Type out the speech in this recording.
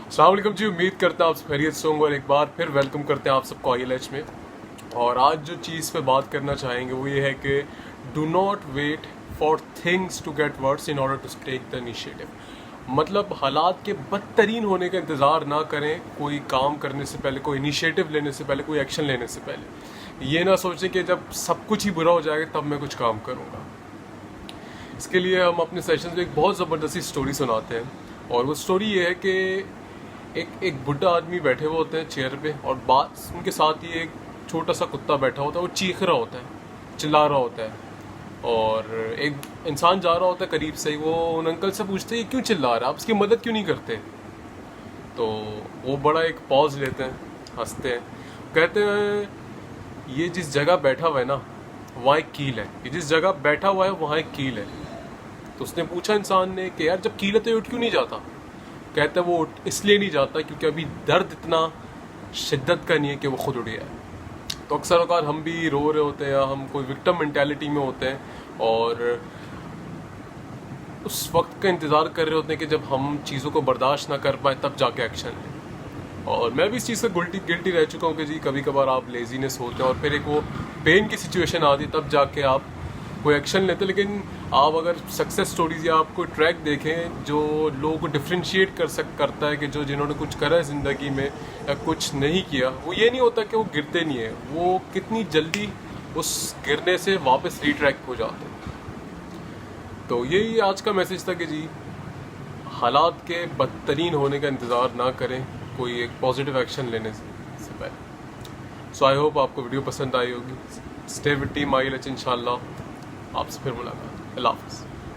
अस्सलाम वालेकुम जी, उम्मीद करता हूँ आप सब खैरियत से होंगे और एक बार फिर वेलकम करते हैं आप सबको ILH में। और आज जो चीज़ पे बात करना चाहेंगे वो ये है कि do not wait for things to get worse in order to take the initiative. मतलब हालात के बदतरीन होने का इंतज़ार ना करें कोई काम करने से पहले, कोई इनिशिएटिव लेने से पहले, कोई एक्शन लेने से पहले। ये ना सोचें कि जब सब कुछ ही बुरा हो जाएगा तब मैं कुछ काम करूँगा। इसके लिए हम अपने सेशन में एक बहुत ज़बरदस्ती स्टोरी सुनाते हैं और वो स्टोरी ये है कि एक बुढ़ा आदमी बैठे हुए होते हैं चेयर पे और बात उनके साथ ही एक छोटा सा कुत्ता बैठा होता है। वो चीख रहा होता है, चिल्ला रहा होता है और एक इंसान जा रहा होता है करीब से ही। वो उन अंकल से पूछते हैं ये क्यों चिल्ला रहा है, आप उसकी मदद क्यों नहीं करते। तो वो बड़ा एक पॉज लेते हैं, हंसते हैं, कहते हैं ये जिस जगह बैठा हुआ है ना वहाँ एक कील है, ये जिस जगह बैठा हुआ है वहाँ एक कील है। तो उसने पूछा इंसान ने कि यार जब कील है तो उठ क्यों नहीं जाता। कहते हैं वो उठ इसलिए नहीं जाता क्योंकि अभी दर्द इतना शिद्दत का नहीं है कि वो खुद उठ गया है। तो अक्सर औकात हम भी रो रहे होते हैं या हम कोई विक्टिम मेंटालिटी में होते हैं और उस वक्त का इंतज़ार कर रहे होते हैं कि जब हम चीज़ों को बर्दाश्त ना कर पाए तब जाके एक्शन लें। और मैं भी इस चीज़ से गिल्टी रह चुका हूँ कि जी कभी कभार आप लेजीनेस होते हैं और फिर एक वो पेन की सिचुएशन आती है तब जाके आप कोई एक्शन लेते। लेकिन आप अगर सक्सेस स्टोरीज या आप कोई ट्रैक देखें जो लोगों को डिफ्रेंशिएट करता है कि जो जिन्होंने कुछ करा है ज़िंदगी में या कुछ नहीं किया, वो ये नहीं होता कि वो गिरते नहीं है, वो कितनी जल्दी उस गिरने से वापस रीट्रैक हो जाते हैं। तो यही आज का मैसेज था कि जी हालात के बदतरीन होने का इंतज़ार ना करें कोई एक पॉजिटिव एक्शन लेने से पहले। सो आई होप आपको वीडियो पसंद आई होगी। स्टे विद टीम ILH, इंशाल्लाह आपसे फिर मुलाकात। अल्लाह हाफ़िज़।